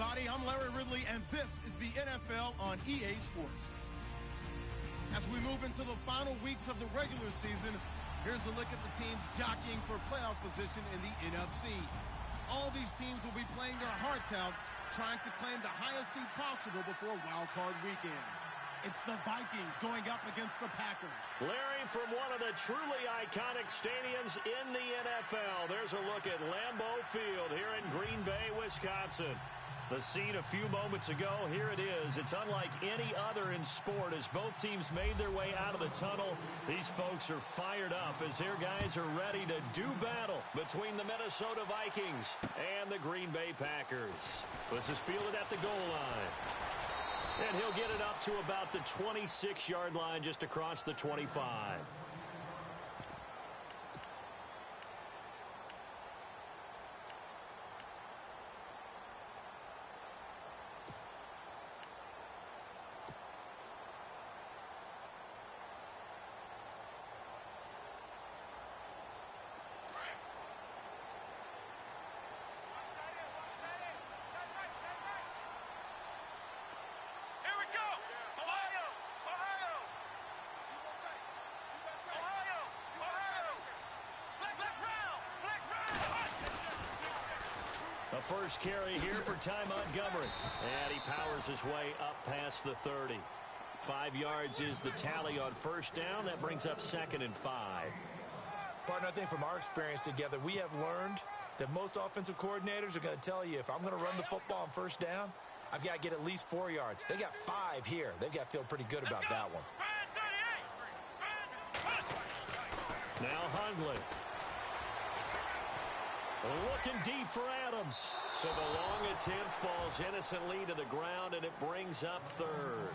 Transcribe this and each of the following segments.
everybody. I'm Larry Ridley, and this is the NFL on EA Sports. As we move into the final weeks of the regular season, here's a look at the teams jockeying for playoff position in the NFC. All these teams will be playing their hearts out, trying to claim the highest seed possible before Wild Card Weekend. It's the Vikings going up against the Packers. Larry, from one of the truly iconic stadiums in the NFL, there's a look at Lambeau Field here in Green Bay, Wisconsin. The scene a few moments ago, here it is. It's unlike any other in sport as both teams made their way out of the tunnel. These folks are fired up as their guys are ready to do battle between the Minnesota Vikings and the Green Bay Packers. This is fielded at the goal line. And he'll get it up to about the 26-yard line just across the 25. First carry here for Ty Montgomery. And he powers his way up past the 30. 5 yards is the tally on first down. That brings up 2nd and 5. Partner, I think from our experience together, we have learned that most offensive coordinators are going to tell you, if I'm going to run the football on first down, I've got to get at least 4 yards. They got 5 here. They've got to feel pretty good about that one. Now Hundley. Looking deep for Adams. So the long attempt falls innocently to the ground, and it brings up 3rd.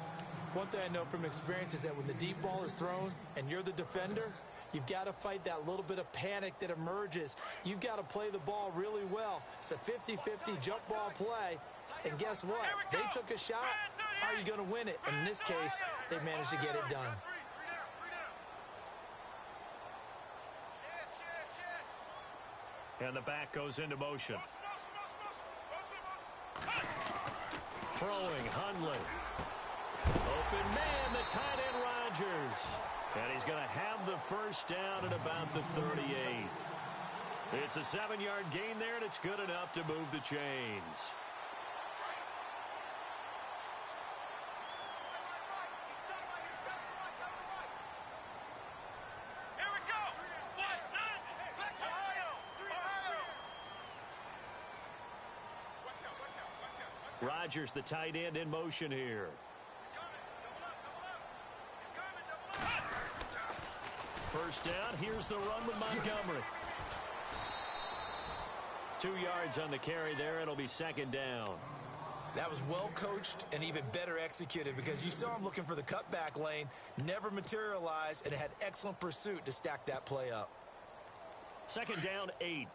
One thing I know from experience is that when the deep ball is thrown and you're the defender, you've got to fight that little bit of panic that emerges. You've got to play the ball really well. It's a 50-50 jump ball play. And guess what? They took a shot. How are you going to win it? And in this case, they managed to get it done. And the back goes into motion. Throwing Hundley. Open man, the tight end Rodgers. And he's going to have the first down at about the 38. It's a 7-yard gain there, and it's good enough to move the chains. Rodgers, the tight end, in motion here. First down. Here's the run with Montgomery. 2 yards on the carry there. It'll be 2nd down. That was well coached and even better executed because you saw him looking for the cutback lane, never materialized, and it had excellent pursuit to stack that play up. 2nd down, 8.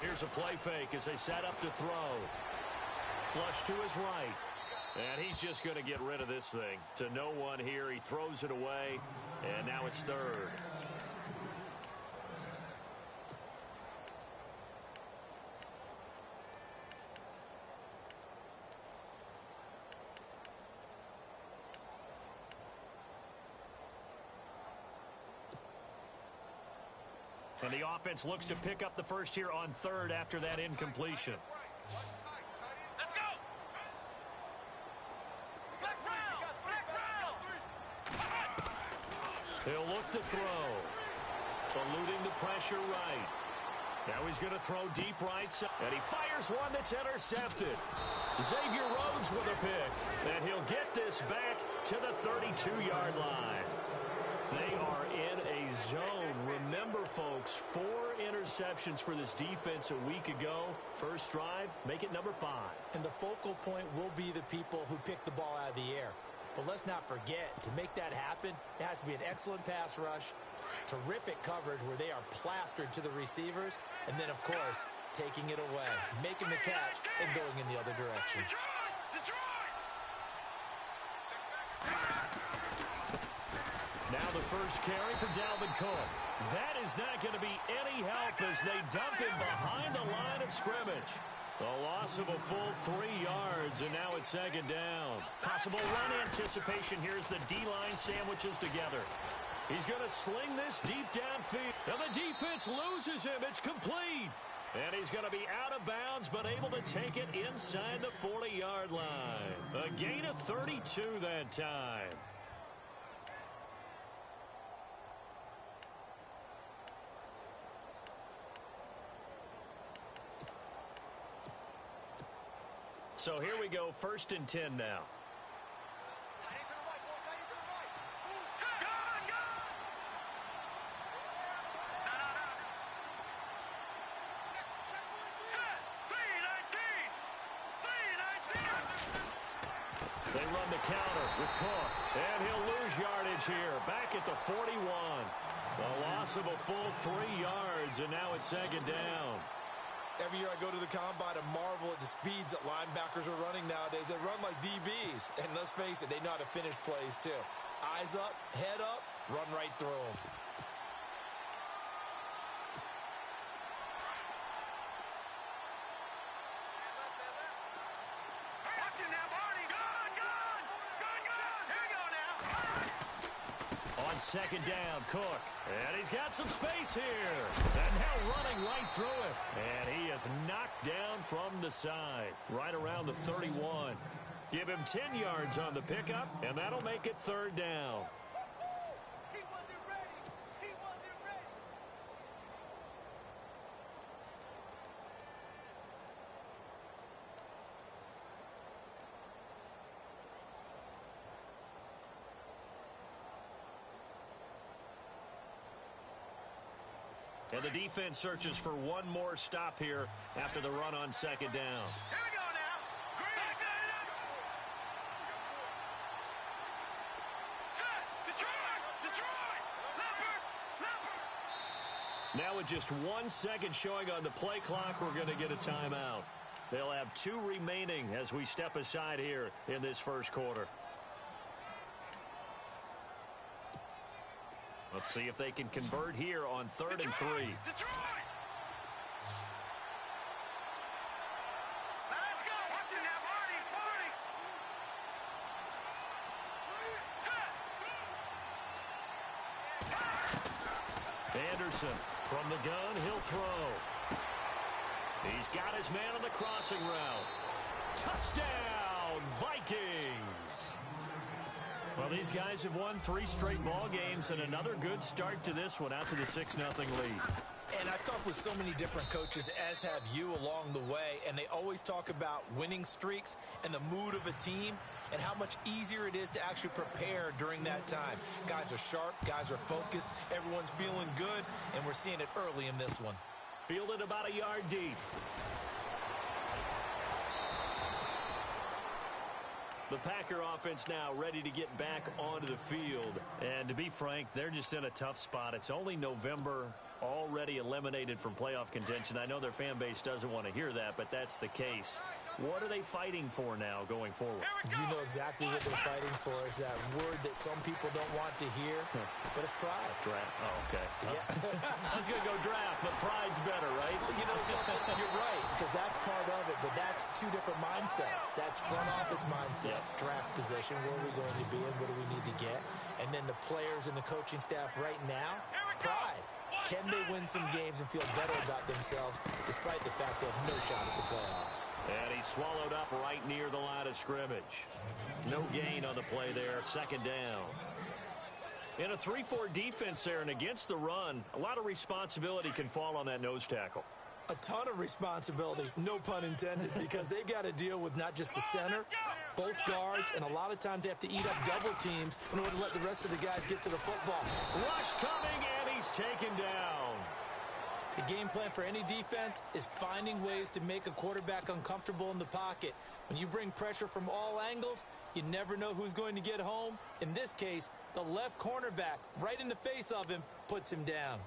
Here's a play fake as they set up to throw. Flush to his right. And he's just going to get rid of this thing. To no one here. He throws it away. And now it's 3rd. And the offense looks to pick up the first here on 3rd after that incompletion. Let's go! Flex round! He'll look to throw. Eluding the pressure right. Now he's going to throw deep right side. And he fires one that's intercepted. Xavier Rhodes with a pick. And he'll get this back to the 32-yard line. They are in a zone. Remember, folks, 4 interceptions for this defense a week ago. First drive, make it number 5. And the focal point will be the people who pick the ball out of the air. But let's not forget, to make that happen, it has to be an excellent pass rush, terrific coverage where they are plastered to the receivers, and then, of course, taking it away, making the catch, and going in the other direction. Now the first carry for Dalvin Cook. That is not going to be any help as they dump him behind the line of scrimmage. A loss of a full 3 yards, and now it's second down. Possible run anticipation. Here's the D-line sandwiches together. He's going to sling this deep downfield. Now the defense loses him. It's complete. And he's going to be out of bounds, but able to take it inside the 40-yard line. A gain of 32 that time. So here we go, 1st and 10 now. They run the counter with Cook, and he'll lose yardage here, back at the 41. A loss of a full 3 yards, and now it's second down. Every year I go to the combine and marvel at the speeds that linebackers are running nowadays. They run like DBs. And let's face it, they know how to finish plays too. Eyes up, head up, run right through them. Watch it now, Barney. Gun! Here we go now. On second down, Cook. And he's got some space here. And now running right through it. And he is knocked down from the side. Right around the 31. Give him 10 yards on the pickup, and that'll make it third down. He wasn't ready. He wasn't ready. And the defense searches for one more stop here after the run on second down. Here we go now. Green. Set. Detroit. Leopard. Now with just 1 second showing on the play clock, we're going to get a timeout. They'll have 2 remaining as we step aside here in this first quarter. Let's see if they can convert here on 3rd and 3. Detroit. Now let's go. Watch it now, Barney. Set. Anderson from the gun, he'll throw. He's got his man on the crossing route. Touchdown, Vikings! Well, these guys have won 3 straight ball games and another good start to this one out to the 6-0 lead. And I've talked with so many different coaches, as have you along the way, and they always talk about winning streaks and the mood of a team and how much easier it is to actually prepare during that time. Guys are sharp, guys are focused, everyone's feeling good, and we're seeing it early in this one. Fielded about a yard deep. The Packer offense now ready to get back onto the field. And to be frank, they're just in a tough spot. It's only November, already eliminated from playoff contention. I know their fan base doesn't want to hear that, but that's the case. What are they fighting for now going forward? You know exactly what they're fighting for. Is that word that some people don't want to hear, but it's pride. Draft. Oh, okay. Yeah. I was going to go draft, but pride's better, right? You know something? You're right, because that's part of it, but that's 2 different mindsets. That's front office mindset, draft position, where are we going to be and what do we need to get? And then the players and the coaching staff right now, pride. Can they win some games and feel better about themselves despite the fact they have no shot at the playoffs? And he's swallowed up right near the line of scrimmage. No gain on the play there, second down. In a 3-4 defense there and against the run, a lot of responsibility can fall on that nose tackle. A ton of responsibility, no pun intended, because they've got to deal with not just the center, both guards, and a lot of times they have to eat up double teams in order to let the rest of the guys get to the football. Rush coming, and he's taken down. The game plan for any defense is finding ways to make a quarterback uncomfortable in the pocket. When you bring pressure from all angles, you never know who's going to get home. In this case, the left cornerback, right in the face of him, puts him down.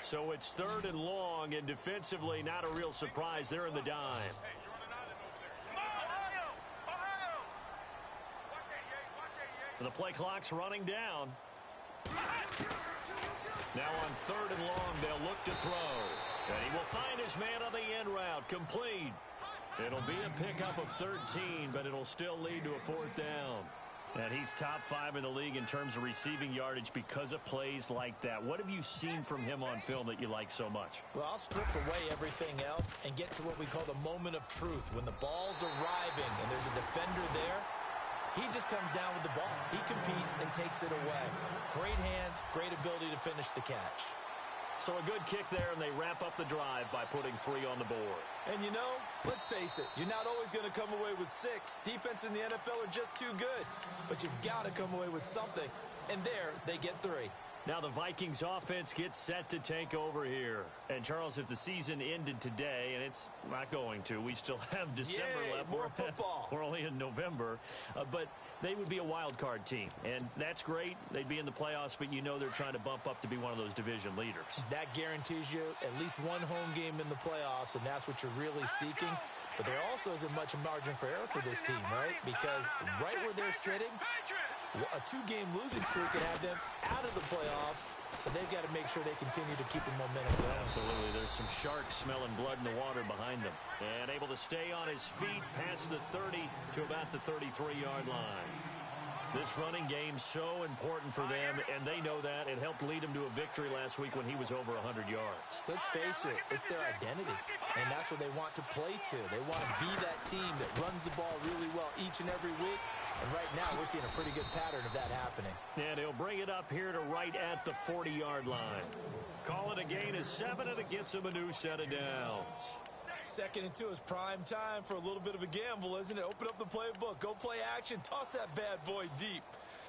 So it's 3rd and long, and defensively, not a real surprise. They're in the dime. The play clock's running down. Now on 3rd and long, they'll look to throw. And he will find his man on the end route. Complete. It'll be a pickup of 13, but it'll still lead to a 4th down. And he's top 5 in the league in terms of receiving yardage because of plays like that. What have you seen from him on film that you like so much? Well, I'll strip away everything else and get to what we call the moment of truth. When the ball's arriving and there's a defender there, he just comes down with the ball. He competes and takes it away. Great hands, great ability to finish the catch. So a good kick there, and they wrap up the drive by putting 3 on the board. And you know, let's face it, you're not always going to come away with 6. Defense in the NFL are just too good. But you've got to come away with something. And there, they get 3. Now the Vikings offense gets set to take over here. And Charles, if the season ended today, and it's not going to, we still have December left. More football. We're only in November. But they would be a wild card team. And that's great. They'd be in the playoffs, but you know they're trying to bump up to be one of those division leaders. That guarantees you at least one home game in the playoffs, and that's what you're really seeking. But there also isn't much margin for error for this team, right? Because right where they're sitting, a 2-game losing streak could have them out of the playoffs, so they've got to make sure they continue to keep the momentum going. Absolutely. There's some sharks smelling blood in the water behind them. And able to stay on his feet past the 30 to about the 33-yard line. This running game so important for them, and they know that. It helped lead him to a victory last week when he was over 100 yards. Let's face it, it's their identity, and that's what they want to play to. They want to be that team that runs the ball really well each and every week, and right now we're seeing a pretty good pattern of that happening. And he'll bring it up here to right at the 40-yard line. Call it a gain of 7, and it gets him a new set of downs. 2nd and 2 is prime time for a little bit of a gamble, isn't it? Open up the playbook, go play action, toss that bad boy deep.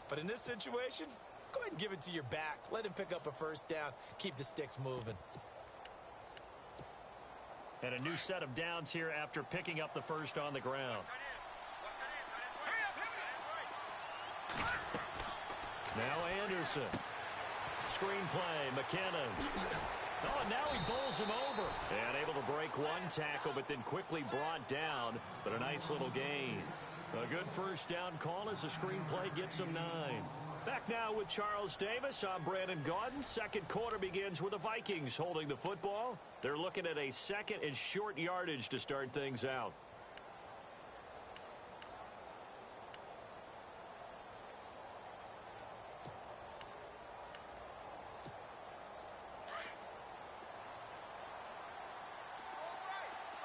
But in this situation, go ahead and give it to your back. Let him pick up a 1st down, keep the sticks moving. And a new set of downs here after picking up the 1st on the ground. Now Anderson. Screenplay, McKinnon. Oh, and now he bowls him over. And able to break one tackle, but then quickly brought down. But a nice little gain. A good 1st down call as the screenplay gets him 9. Back now with Charles Davis. I'm Brandon Gaudin. 2nd quarter begins with the Vikings holding the football. They're looking at a 2nd and short yardage to start things out.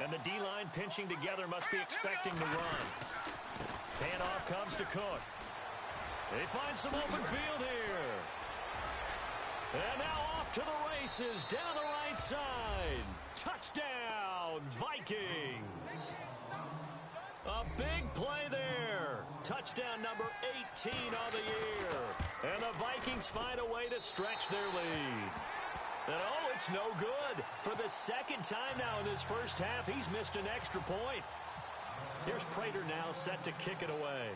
And the D-line pinching together must be expecting to run. Handoff comes to Cook. They find some open field here. And now off to the races down the right side. Touchdown, Vikings. A big play there. Touchdown number 18 on the year. And the Vikings find a way to stretch their lead. And oh, it's no good. For the 2nd time now in this 1st half, he's missed an extra point. Here's Prater now set to kick it away.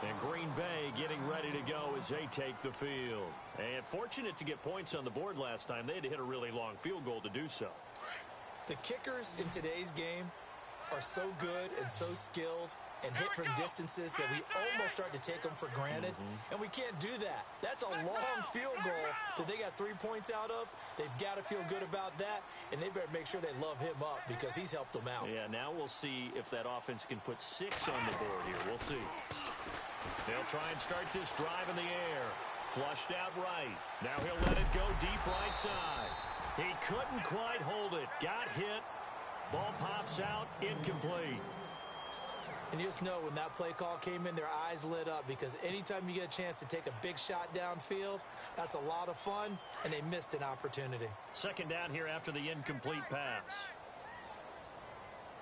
And Green Bay getting ready to go as they take the field. And fortunate to get points on the board last time. They had to hit a really long field goal to do so. The kickers in today's game are so good and so skilled and hit from distances that we almost start to take them for granted. And we can't do that. That's a long field goal that they got 3 points out of. They've got to feel good about that, and they better make sure they love him up because he's helped them out. Yeah, now we'll see if that offense can put 6 on the board here. We'll see. They'll try and start this drive in the air. Flushed out right. Now he'll let it go deep right side. He couldn't quite hold it. Got hit. Ball pops out. Incomplete. And you just know when that play call came in, their eyes lit up because anytime you get a chance to take a big shot downfield, that's a lot of fun, and they missed an opportunity. 2nd down here after the incomplete pass.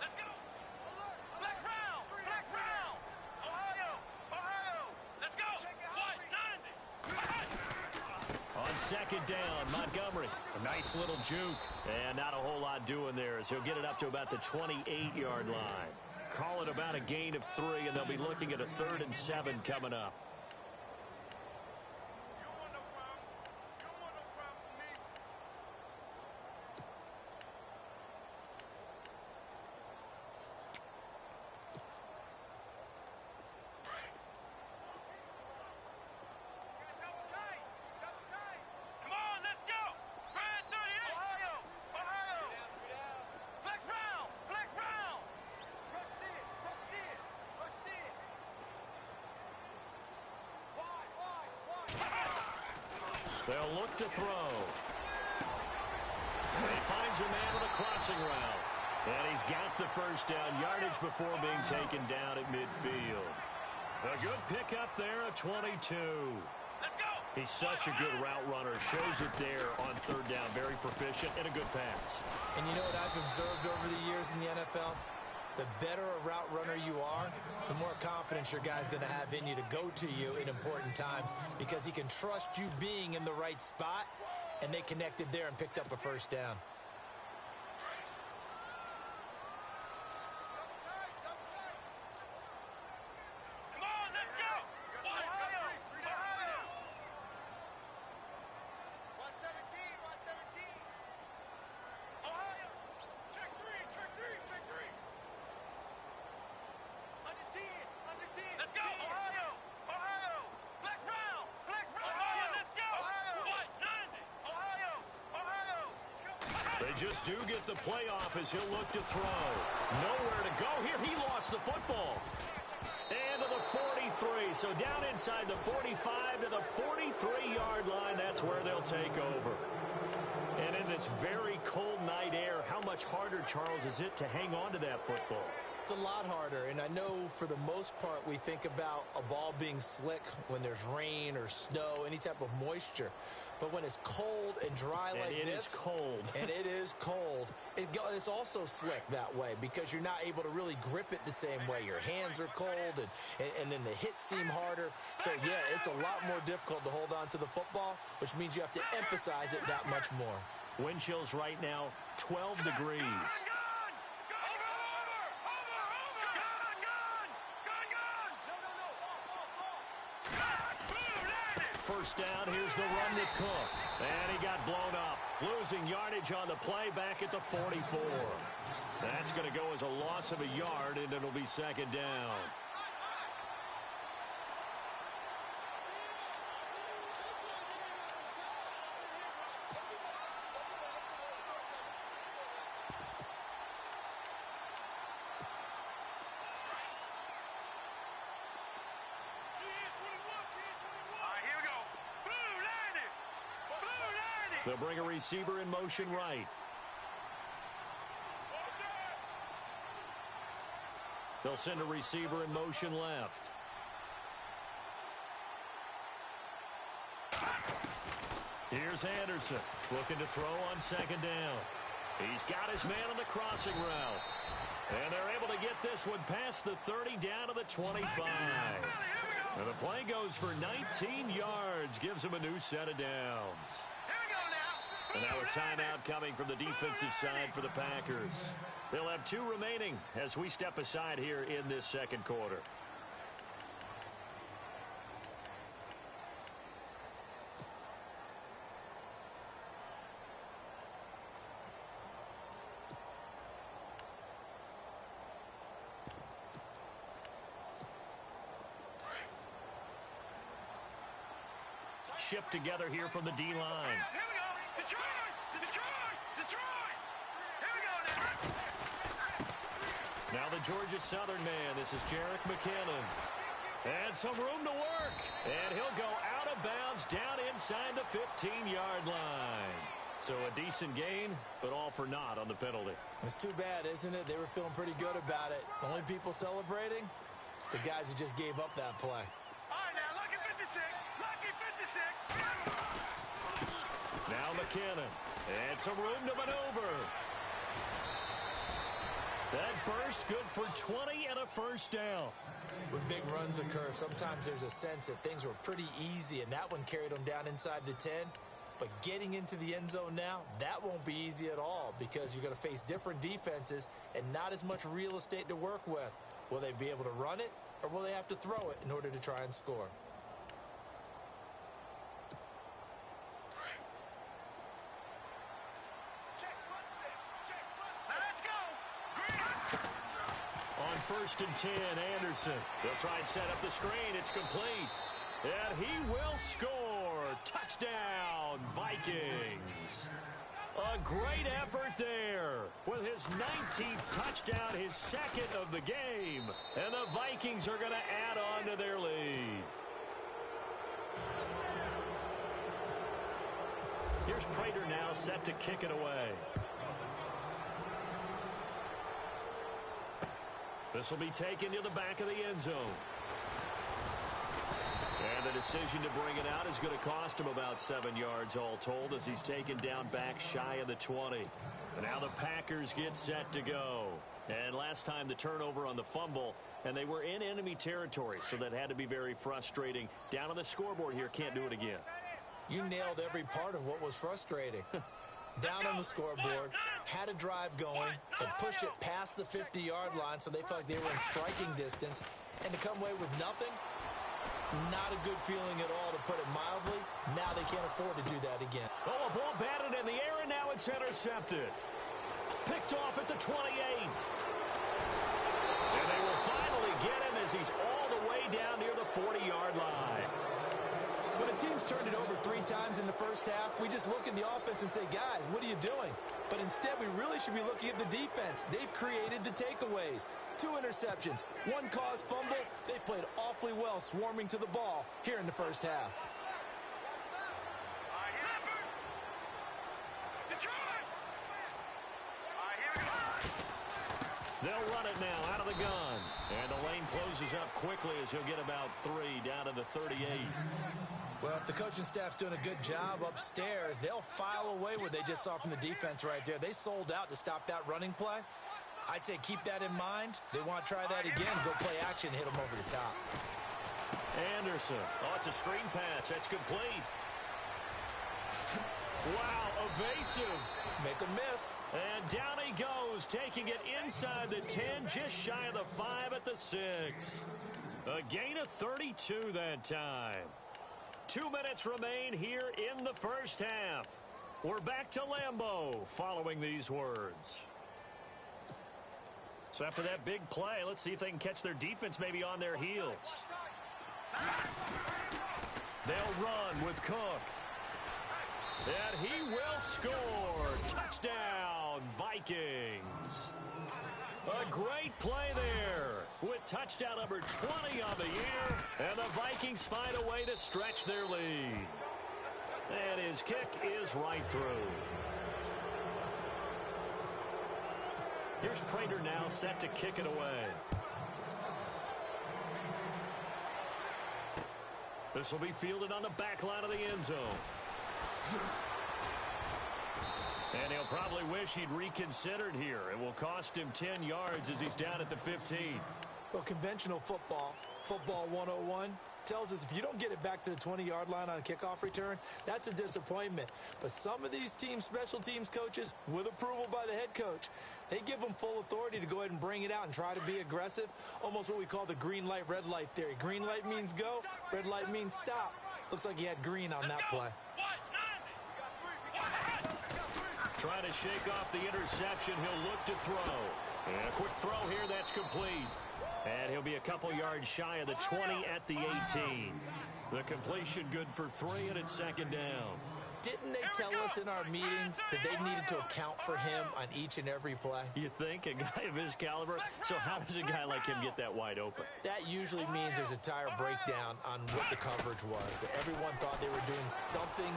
Let's go. Black round. Black round. Ohio. Ohio. Let's go. 190. On 2nd down, Montgomery. A nice little juke. And not a whole lot doing there as he'll get it up to about the 28-yard line. Call it about a gain of 3, and they'll be looking at a 3rd and 7 coming up. They'll look to throw. And he finds a man on a crossing route. And he's got the first down yardage before being taken down at midfield. A good pickup there, a 22. Let's go. He's such a good route runner. Shows it there on 3rd down. Very proficient and a good pass. And you know what I've observed over the years in the NFL? The better a route runner you are, the more confidence your guy's going to have in you to go to you in important times because he can trust you being in the right spot, and they connected there and picked up a first down. Come on, let's go. Ohio. 117. Ohio. Check 3. Under 10. Let's go, Ohio. Flex round. Ohio, let's go. Ohio. They just do get the playoff as he'll look to throw. Nowhere to go here. He lost the football. And to the 43. So down inside the 45 to the 43-yard line. That's where they'll take over. And in this very cold night air, how much harder, Charles, is it to hang on to that football? It's a lot harder, and I know for the most part we think about a ball being slick when there's rain or snow, any type of moisture. But when it's cold and dry like this, it is cold. And it is cold, it's also slick that way because you're not able to really grip it the same way. Your hands are cold, and then the hits seem harder. So, yeah, it's a lot more difficult to hold on to the football, which means you have to emphasize it that much more. Wind chills right now, 12 degrees. First down, here's the run with Cook. And he got blown up. Losing yardage on the play back at the 44. That's going to go as a loss of a yard, and it'll be 2nd down. They'll bring a receiver in motion right. They'll send a receiver in motion left. Here's Anderson looking to throw on 2nd down. He's got his man on the crossing route. And they're able to get this one past the 30 down to the 25. And the play goes for 19 yards. Gives him a new set of downs. And now a timeout coming from the defensive side for the Packers. They'll have 2 remaining as we step aside here in this 2nd quarter. Shift together here from the D-line. Here we go. Detroit. Here we go now. Now the Georgia Southern man. This is Jerick McKinnon. And some room to work. And he'll go out of bounds down inside the 15-yard line. So a decent gain, but all for naught on the penalty. It's too bad, isn't it? They were feeling pretty good about it. The only people celebrating, the guys who just gave up that play. All right, now, lucky 56. Lucky 56. Now McKinnon. And some room to maneuver. That burst good for 20 and a first down. When big runs occur, sometimes there's a sense that things were pretty easy, and that one carried them down inside the 10. But getting into the end zone now, that won't be easy at all because you're going to face different defenses and not as much real estate to work with. Will they be able to run it, or will they have to throw it in order to try and score? On 1st and 10, Anderson. They'll try and set up the screen. It's complete. And he will score. Touchdown, Vikings. A great effort there with his 19th touchdown, his second of the game. And the Vikings are going to add on to their lead. Here's Prater now set to kick it away. This will be taken to the back of the end zone. And the decision to bring it out is going to cost him about 7 yards all told as he's taken down back shy of the 20. And now the Packers get set to go. And last time the turnover on the fumble, and they were in enemy territory, so that had to be very frustrating. Down on the scoreboard here, can't do it again. You nailed every part of what was frustrating. Down on the scoreboard, had a drive going, and pushed it past the 50-yard line so they felt like they were in striking distance, and to come away with nothing, not a good feeling at all, to put it mildly. Now they can't afford to do that again. Oh, a ball batted in the air, and now it's intercepted. Picked off at the 28. And they will finally get him as he's all the way down near the 40-yard line. When a team's turned it over 3 times in the first half, we just look at the offense and say, guys, what are you doing? But instead, we really should be looking at the defense. They've created the takeaways. 2 interceptions, 1 caused fumble. They played awfully well swarming to the ball here in the first half. They'll run it now out of the gun. And the lane closes up quickly as he'll get about 3 down to the 38. Well, if the coaching staff's doing a good job upstairs, they'll file away what they just saw from the defense right there. They sold out to stop that running play. I'd say keep that in mind. They want to try that again, go play action, hit them over the top. Anderson. Oh, it's a screen pass. That's complete. Wow, evasive. Make a miss. And down he goes, taking it inside the 10, just shy of the 5 at the 6. A gain of 32 that time. 2 minutes remain here in the first half. We're back to Lambeau following these words. So after that big play, let's see if they can catch their defense maybe on their heels. They'll run with Cook. And he will score. Touchdown, Vikings. A great play there with touchdown number 20 on the year. And the Vikings find a way to stretch their lead. And his kick is right through. Here's Prater now set to kick it away. This will be fielded on the back line of the end zone. And he'll probably wish he'd reconsidered here. It will cost him 10 yards as he's down at the 15. Well, conventional football, football 101, tells us if you don't get it back to the 20-yard line on a kickoff return, that's a disappointment. But some of these team special teams coaches, with approval by the head coach, they give them full authority to go ahead and bring it out and try to be aggressive, almost what we call the green light, red light theory. Green light means go, red light means stop. Looks like he had green on that play. Trying to shake off the interception, he'll look to throw. And a quick throw here, that's complete. And he'll be a couple yards shy of the 20 at the 18. The completion good for 3, and it's second down. Didn't they tell us in our meetings that they needed to account for him on each and every play? You think? A guy of his caliber? So how does a guy like him get that wide open? That usually means there's a tire breakdown on what the coverage was. That everyone thought they were doing something,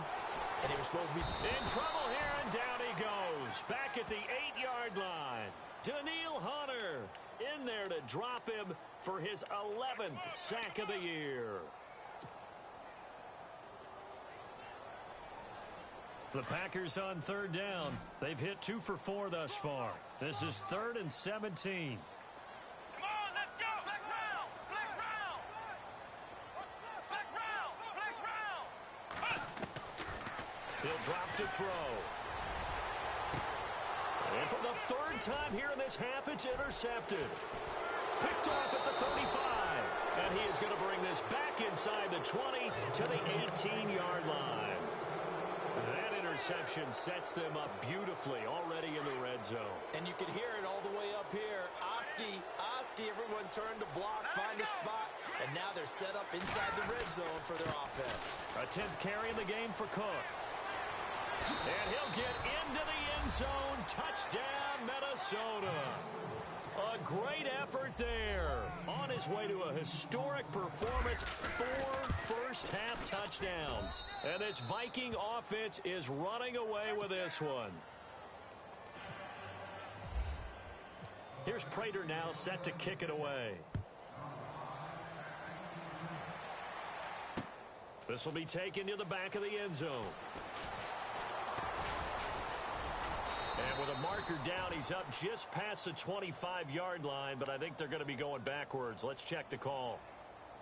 and they were supposed to be in trouble here, and down he goes. Back at the 8-yard line. Daniil Hunter in there to drop him for his 11th sack of the year. The Packers on third down. They've hit 2 for 4 thus far. This is 3rd and 17. Come on, let's go. Flex round. Flex round. Flex round. Flex round. He'll drop to throw. And for the third time here in this half, it's intercepted. Picked off at the 35. And he is going to bring this back inside the 20 to the 18-yard line. That interception sets them up beautifully already in the red zone. And you can hear it all the way up here. Oski, everyone turned to block, find a spot, and now they're set up inside the red zone for their offense. A 10th carry in the game for Cook. And he'll get into the end zone. Touchdown, Minnesota. A great effort there. On his way to a historic performance, 4 first-half touchdowns. And this Viking offense is running away with this one. Here's Prater now set to kick it away. This will be taken to the back of the end zone. And with a marker down, he's up just past the 25-yard line, but I think they're going to be going backwards. Let's check the call.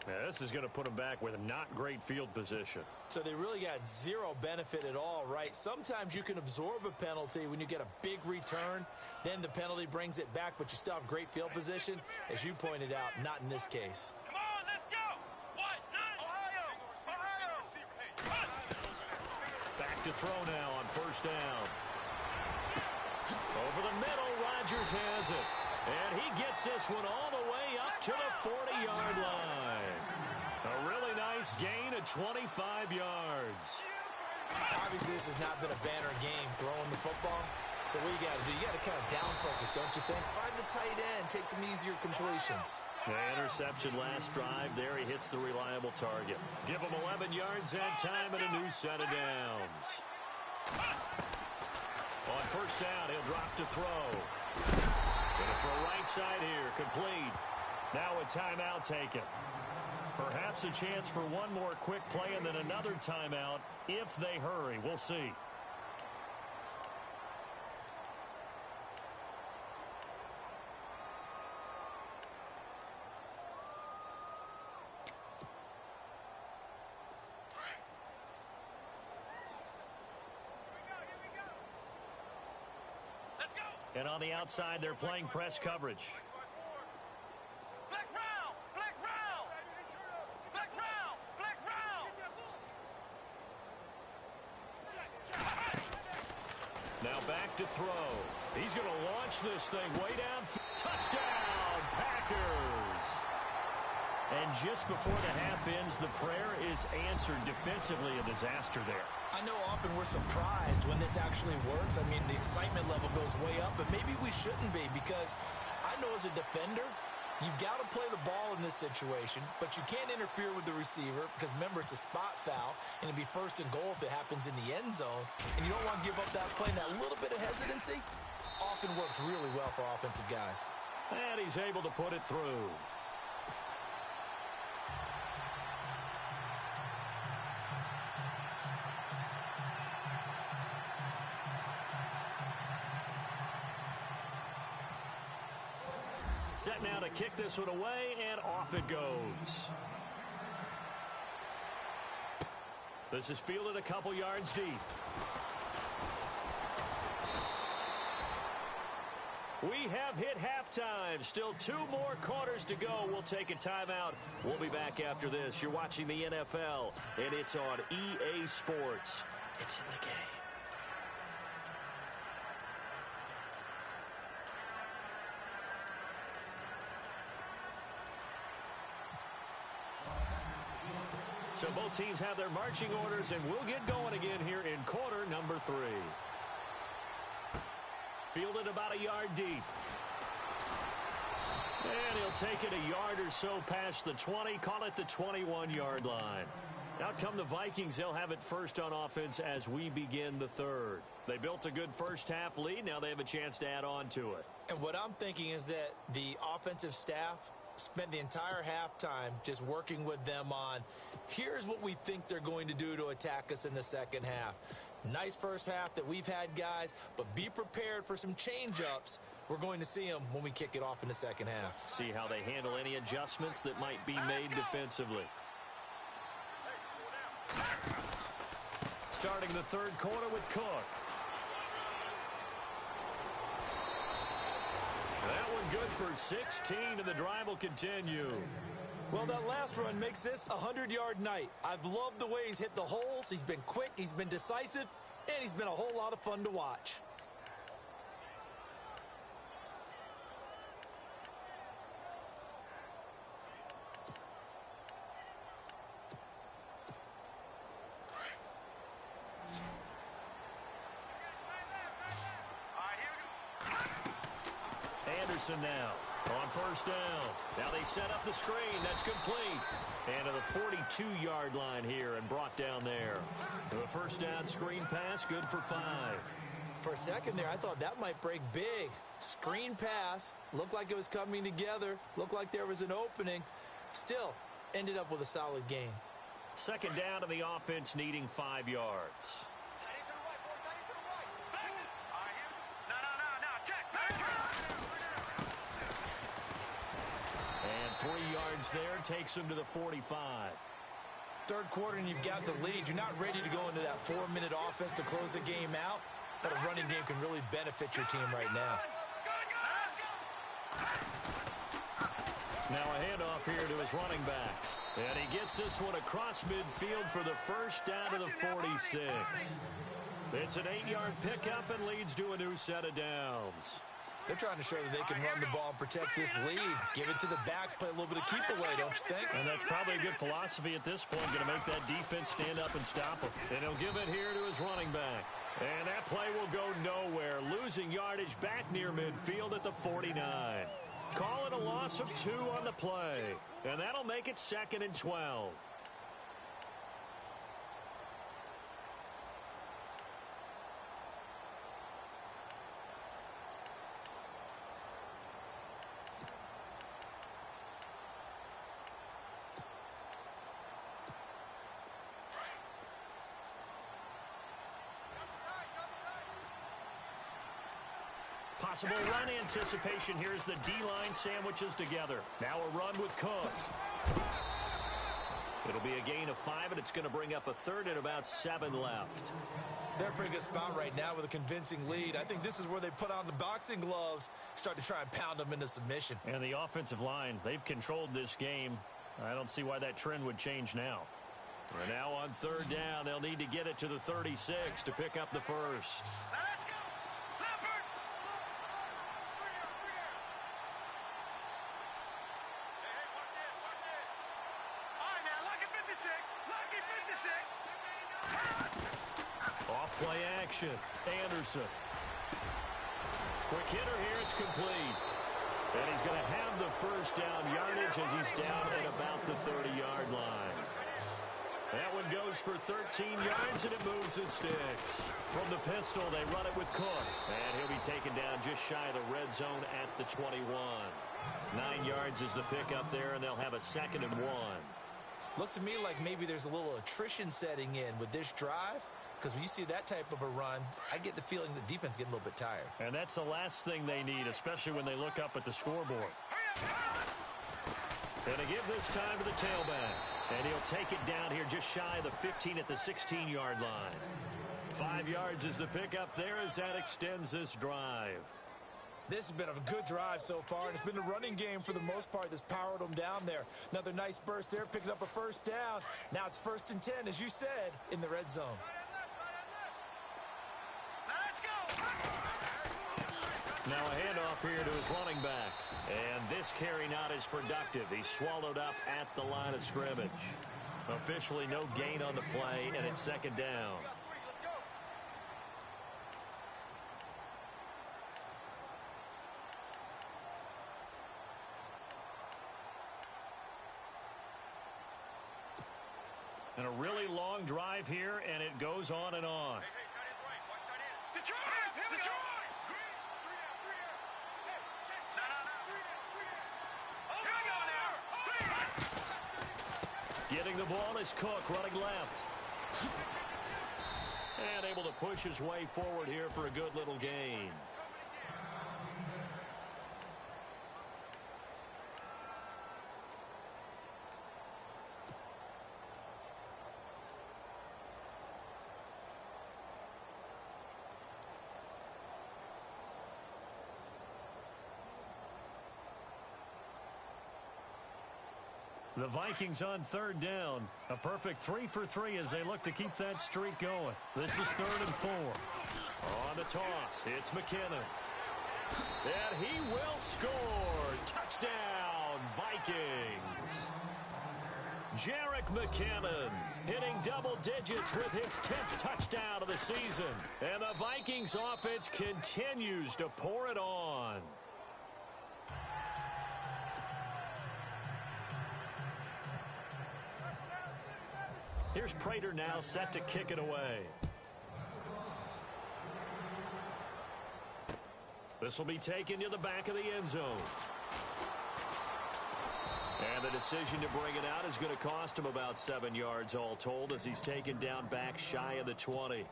Yeah, this is going to put them back with a not great field position. So they really got zero benefit at all, right? Sometimes you can absorb a penalty when you get a big return. Then the penalty brings it back, but you still have great field position. As you pointed out, not in this case. Come on, let's go. What? Ohio. Back to throw now on first down. Over the middle, Rodgers has it. And he gets this one all the way up to the 40-yard line. A really nice gain of 25 yards. Obviously, this has not been a banner game throwing the football. So what you got to do, you got to kind of down focus, don't you think? Find the tight end, take some easier completions. The interception last drive. There he hits the reliable target. Give him 11 yards that time and a new set of downs. On first down, he'll drop to throw. Gonna throw right side here, complete. Now a timeout taken. Perhaps a chance for one more quick play and then another timeout if they hurry. We'll see. And on the outside, they're playing press coverage. Flex round. Flex round. Flex round. Flex round. Now back to throw. He's going to launch this thing way down. Touchdown, Packers. And just before the half ends, the prayer is answered defensively. A disaster there. I know often we're surprised when this actually works. I mean, the excitement level goes way up, but maybe we shouldn't be, because I know as a defender, you've got to play the ball in this situation, but you can't interfere with the receiver because, remember, it's a spot foul, and it'd be first and goal if it happens in the end zone, and you don't want to give up that play. And that little bit of hesitancy often works really well for offensive guys. And he's able to put it through. Set now to kick this one away, and off it goes. This is fielded a couple yards deep. We have hit halftime. Still 2 more quarters to go. We'll take a timeout. We'll be back after this. You're watching the NFL, and it's on EA Sports. It's in the game. So both teams have their marching orders, and we'll get going again here in quarter number 3. Fielded about a yard deep. And he'll take it a yard or so past the 20, call it the 21-yard line. Out come the Vikings. They'll have it first on offense as we begin the third. They built a good first-half lead. Now they have a chance to add on to it. And what I'm thinking is that the offensive staff spent the entire halftime just working with them on, here's what we think they're going to do to attack us in the second half. Nice first half that we've had, guys, but be prepared for some change-ups. We're going to see them when we kick it off in the second half. See how they handle any adjustments that might be made defensively. starting the third quarter with Cook. That one good for 16, and the drive will continue. Well, that last run makes this a 100-yard night. I've loved the way he's hit the holes. He's been quick, he's been decisive, and he's been a whole lot of fun to watch. Anderson now on first down. Now they set up the screen. That's complete. And to the 42-yard line here and brought down there. The first down screen pass, good for 5. For a second there, I thought that might break big. Screen pass, looked like it was coming together, looked like there was an opening. Still, ended up with a solid gain. Second down, and the offense needing 5 yards. And 3 yards there takes him to the 45. Third quarter and you've got the lead. You're not ready to go into that 4-minute offense to close the game out, but a running game can really benefit your team right now. Now a handoff here to his running back. And he gets this one across midfield for the first down to the 46. It's an 8-yard pickup and leads to a new set of downs. They're trying to show that they can run the ball and protect this lead. Give it to the backs, play a little bit of keep away, don't you think? And that's probably a good philosophy at this point. Going to make that defense stand up and stop him. And he'll give it here to his running back. And that play will go nowhere. Losing yardage back near midfield at the 49. Call it a loss of 2 on the play. And that'll make it 2nd and 12. Possible run anticipation. Here's the D-line sandwiches together. Now a run with Cook. It'll be a gain of 5, and it's going to bring up a third and about 7 left. They're in a pretty good spot right now with a convincing lead. I think this is where they put on the boxing gloves, start to try and pound them into submission. And the offensive line, they've controlled this game. I don't see why that trend would change now. And now on third down, they'll need to get it to the 36 to pick up the first. Off-play action. Anderson. Quick hitter here. It's complete. And he's going to have the first down yardage as he's down at about the 30-yard line. That one goes for 13 yards, and it moves his sticks. From the pistol, they run it with Cook. And he'll be taken down just shy of the red zone at the 21. 9 yards is the pickup there, and they'll have a 2nd and 1. Looks to me like maybe there's a little attrition setting in with this drive, because when you see that type of a run, I get the feeling the defense getting a little bit tired. And that's the last thing they need, especially when they look up at the scoreboard. And they give this time to the tailback. And he'll take it down here just shy of the 15 at the 16-yard line. 5 yards is the pickup there as that extends this drive. This has been a good drive so far, and it's been a running game for the most part that's powered them down there. Another nice burst there, picking up a first down. Now it's 1st and 10, as you said, in the red zone. Now a handoff here to his running back. And this carry not as productive. He's swallowed up at the line of scrimmage. Officially no gain on the play, and it's 2nd down. And a really long drive here, and it goes on and on. Getting the ball is Cook running left. And able to push his way forward here for a good little gain. The Vikings on third down. A perfect 3 for 3 as they look to keep that streak going. This is 3rd and 4. On the toss, it's McKinnon. And he will score. Touchdown, Vikings. Jerick McKinnon hitting double digits with his 10th touchdown of the season. And the Vikings offense continues to pour it on. Here's Prater now set to kick it away. This will be taken to the back of the end zone. And the decision to bring it out is going to cost him about 7 yards all told as he's taken down back shy of the 20.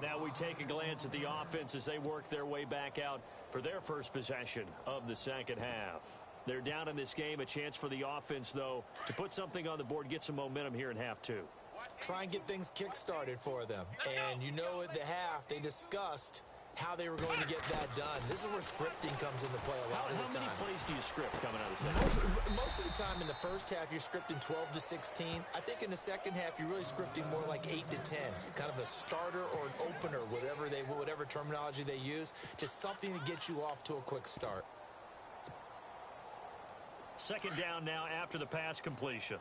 Now we take a glance at the offense as they work their way back out for their first possession of the second half. They're down in this game. A chance for the offense, though, to put something on the board, get some momentum here in half two. Try and get things kick-started for them. And you know at the half, they discussed how they were going to get that done. This is where scripting comes into play a lot of the time. How many plays do you script coming out of the second half? Most of the time in the first half, you're scripting 12 to 16. I think in the second half, you're really scripting more like 8 to 10. Kind of a starter or an opener, whatever terminology they use. Just something to get you off to a quick start. Second down now after the pass completion.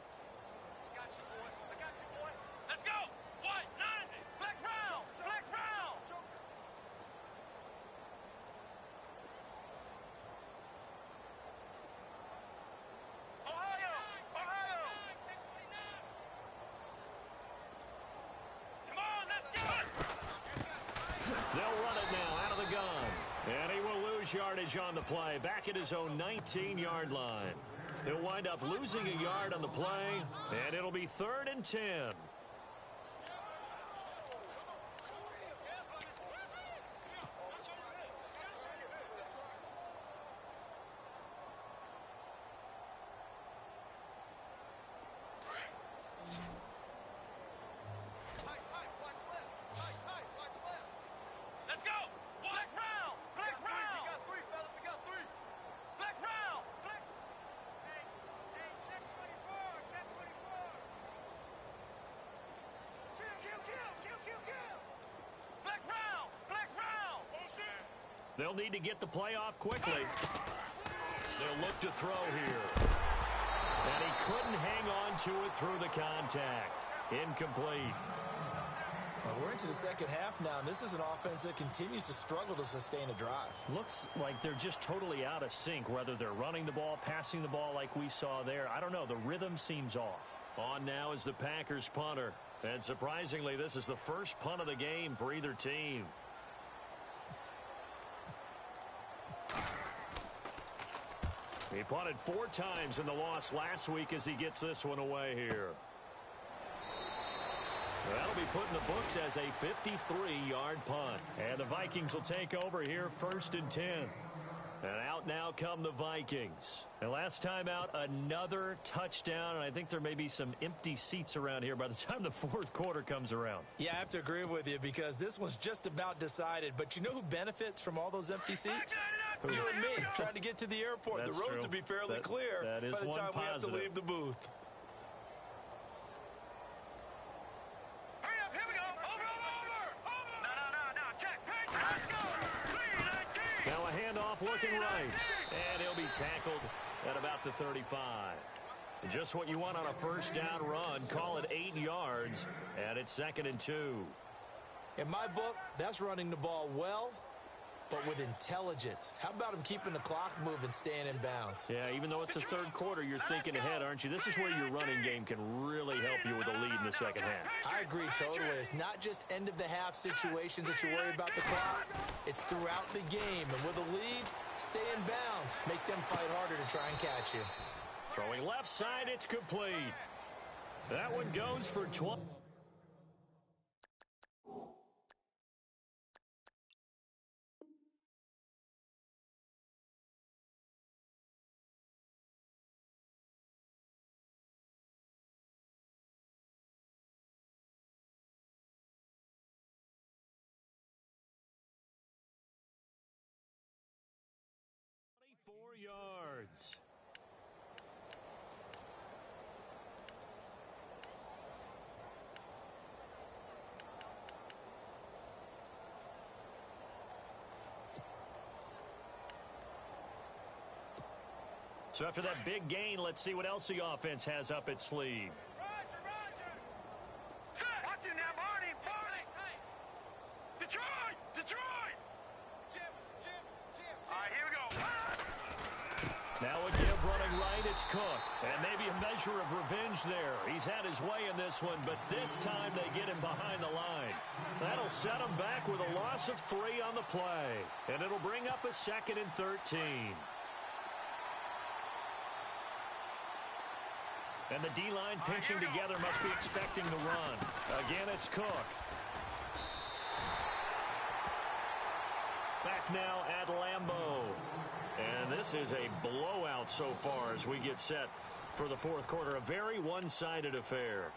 Yardage on the play, back at his own 19-yard line. He'll wind up losing a yard on the play, and it'll be 3rd and 10. They'll need to get the play off quickly. They'll look to throw here. And he couldn't hang on to it through the contact. Incomplete. Well, we're into the second half now, and this is an offense that continues to struggle to sustain a drive. Looks like they're just totally out of sync, whether they're running the ball, passing the ball like we saw there. I don't know. The rhythm seems off. On now is the Packers punter. And surprisingly, this is the first punt of the game for either team. He punted 4 times in the loss last week as he gets this one away here. That'll be put in the books as a 53-yard punt. And the Vikings will take over here 1st and 10. And out now come the Vikings. And last time out, another touchdown. And I think there may be some empty seats around here by the time the 4th quarter comes around. Yeah, I have to agree with you because this one's just about decided. But you know who benefits from all those empty seats? You and me, trying to get to the airport. That's the roads true. will be fairly clear that is by the time one we have to positive. leave the booth. Hurry up, here we go. Over. No, check. Let's go. 3-19. Now a handoff looking right. And he'll be tackled at about the 35. Just what you want on a first down run. Call it 8 yards. And it's 2nd and 2. In my book, that's running the ball well, but with intelligence. How about him keeping the clock moving, staying in bounds? Yeah, even though it's the 3rd quarter, you're thinking ahead, aren't you? This is where your running game can really help you with a lead in the second half. I agree totally. It's not just end-of-the-half situations that you worry about the clock. It's throughout the game. And with a lead, stay in bounds. Make them fight harder to try and catch you. Throwing left side, it's complete. That one goes for 20. Yards. So after that big gain, let's see what else the offense has up its sleeve. Roger. Set. Watch it now, Barney. Detroit. Jim. All right, here we go. Now a give running right, it's Cook. And maybe a measure of revenge there. He's had his way in this one, but this time they get him behind the line. That'll set him back with a loss of 3 on the play. And it'll bring up a 2nd and 13. And the D-line pinching together must be expecting the run. Again, it's Cook. Back now at Lambeau. And this is a blowout so far as we get set for the fourth quarter. A very one-sided affair.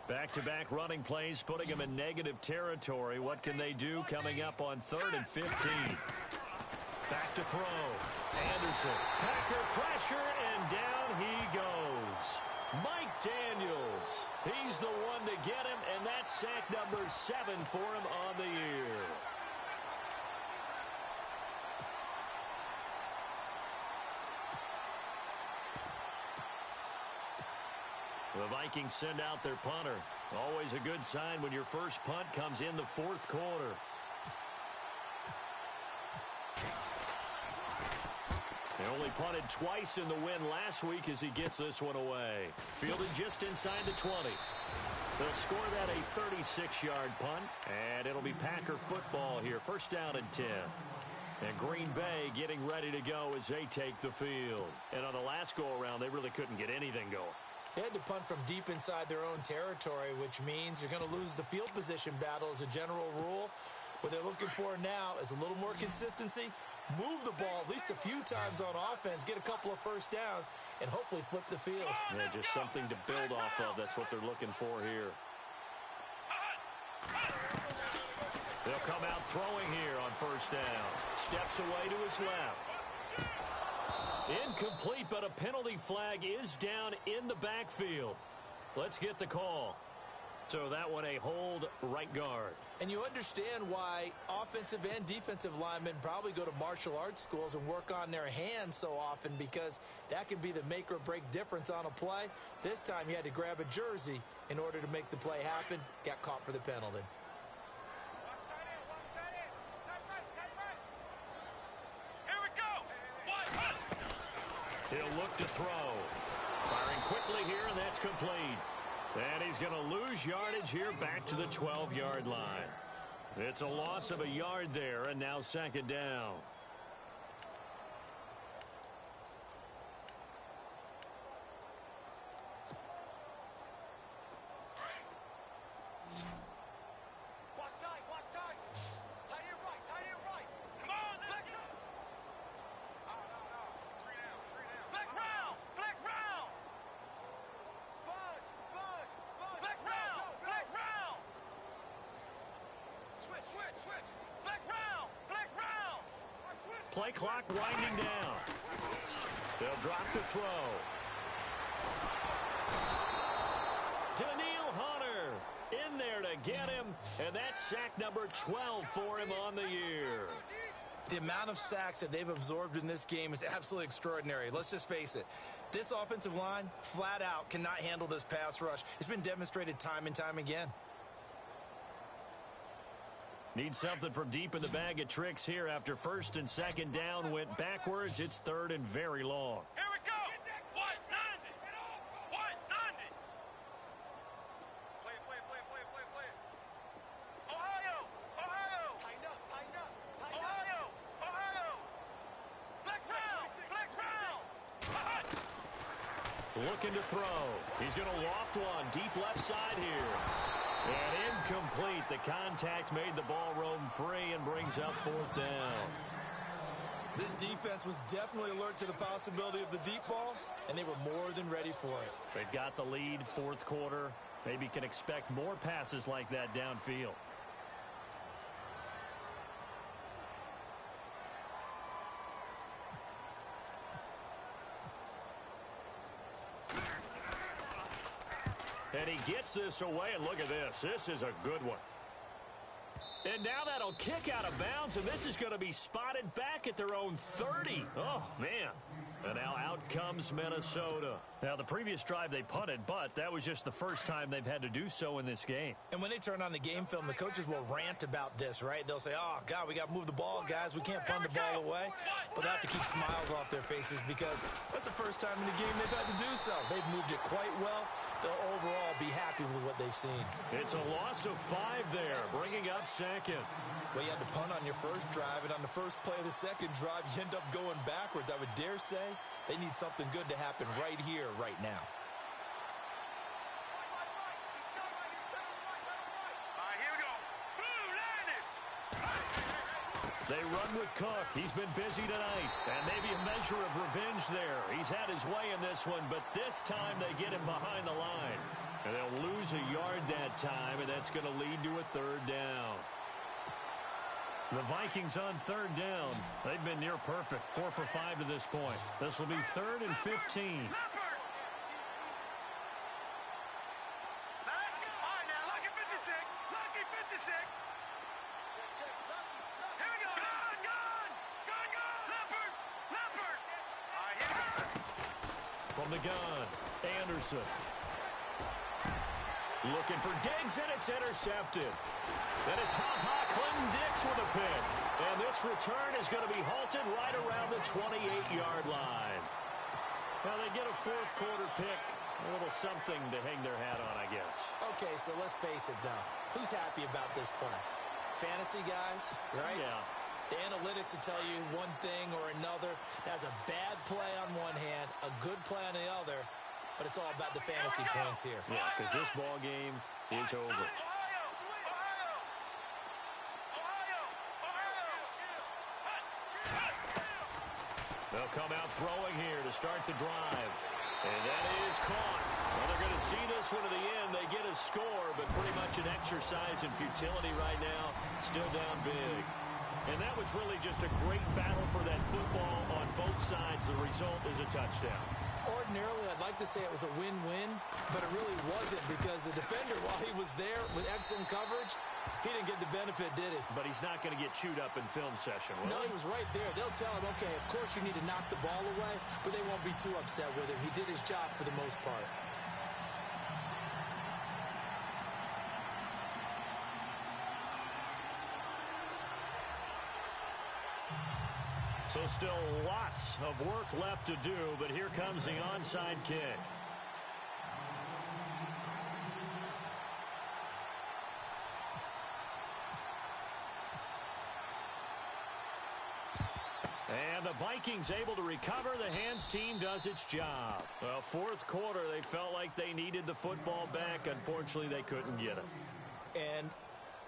Back-to-back running plays, putting them in negative territory. What can they do coming up on 3rd and 15? Back to throw. Anderson. Packer pressure, and down he goes. Mike Daniels. He's the one to get him, and that's sack number 7 for him on the year. The Vikings send out their punter. Always a good sign when your first punt comes in the fourth quarter. They only punted twice in the win last week as he gets this one away. Fielded just inside the 20. They'll score that a 36-yard punt, and it'll be Packer football here. First down and 10. And Green Bay getting ready to go as they take the field. And on the last go-around, they really couldn't get anything going. They had to punt from deep inside their own territory, which means you're going to lose the field position battle as a general rule. What they're looking for now is a little more consistency, move the ball at least a few times on offense, get a couple of first downs, and hopefully flip the field. Yeah, just something to build off of. That's what they're looking for here. They'll come out throwing here on first down. Steps away to his left. Incomplete, but a penalty flag is down in the backfield. Let's get the call. So that one a hold right guard. And you understand why offensive and defensive linemen probably go to martial arts schools and work on their hands so often, because that can be the make or break difference on a play. This time he had to grab a jersey in order to make the play happen. Got caught for the penalty. He'll look to throw. Firing quickly here, and that's complete. And he's going to lose yardage here back to the 12-yard line. It's a loss of a yard there, and now 2nd down. Play clock winding down. They'll drop the throw. Daniil Hunter in there to get him, and that's sack number 12 for him on the year. The amount of sacks that they've absorbed in this game is absolutely extraordinary. Let's just face it. This offensive line, flat out, cannot handle this pass rush. It's been demonstrated time and time again. Need something from deep in the bag of tricks here after 1st and 2nd down went backwards. It's 3rd and very long. Here we go. White 90. White 90. Play it. Ohio. Tighten up. Ohio. Flex round. Looking to throw. He's going to loft one deep left side here. And incomplete. The contact made the ball roam free and brings up 4th down. This defense was definitely alert to the possibility of the deep ball, and they were more than ready for it. They've got the lead, 4th quarter. Maybe can expect more passes like that downfield. And he gets this away, and look at this. This is a good one. And now that'll kick out of bounds, and this is going to be spotted back at their own 30. Oh, man. And now out comes Minnesota. Now, the previous drive they punted, but that was just the first time they've had to do so in this game. And when they turn on the game film, the coaches will rant about this, right? They'll say, oh, God, we got to move the ball, guys. We can't punt the ball away. But they have to keep smiles off their faces because that's the first time in the game they've had to do so. They've moved it quite well. They'll overall be happy with what they've seen. It's a loss of 5 there, bringing up second. Well, you had to punt on your first drive, and on the first play of the second drive, you end up going backwards. I would dare say they need something good to happen right here, right now. Here we go. Blue landed. They run with Cook. He's been busy tonight. And maybe a measure of revenge there. He's had his way in this one, but this time they get him behind the line. And they'll lose a yard that time, and that's going to lead to a third down. The Vikings on third down. They've been near perfect, 4 for 5 to this point. This will be 3rd and 15. Leopard. Now let's go. All right, now, lucky 56. Lucky 56. Here we go. Gun, gun. Gun, gun. Leopard. Leopard. All right, here we go. From the gun, Anderson. Looking for Diggs, and it's intercepted. And it's Clinton Dix with a pick. And this return is going to be halted right around the 28-yard line. Now they get a fourth quarter pick. A little something to hang their hat on, I guess. Okay, so let's face it, though. Who's happy about this play? Fantasy guys, right? Yeah. The analytics will tell you one thing or another. That's a bad play on one hand, a good play on the other. But it's all about the fantasy points here. Yeah, because this ball game is over. They'll come out throwing here to start the drive. And that is caught. Well, they're going to see this one to the end. They get a score, but pretty much an exercise in futility right now. Still down big. And that was really just a great battle for that football on both sides. The result is a touchdown. Ordinarily, I'd like to say it was a win-win, but it really wasn't because the defender, while he was there with excellent coverage, he didn't get the benefit, did he? But he's not going to get chewed up in film session, will No, he? he was right there. They'll tell him, okay, of course you need to knock the ball away, but they won't be too upset with him. He did his job for the most part. So still lots of work left to do, but here comes the onside kick. And the Vikings able to recover. The hands team does its job. Well, fourth quarter, they felt like they needed the football back. Unfortunately, they couldn't get it. And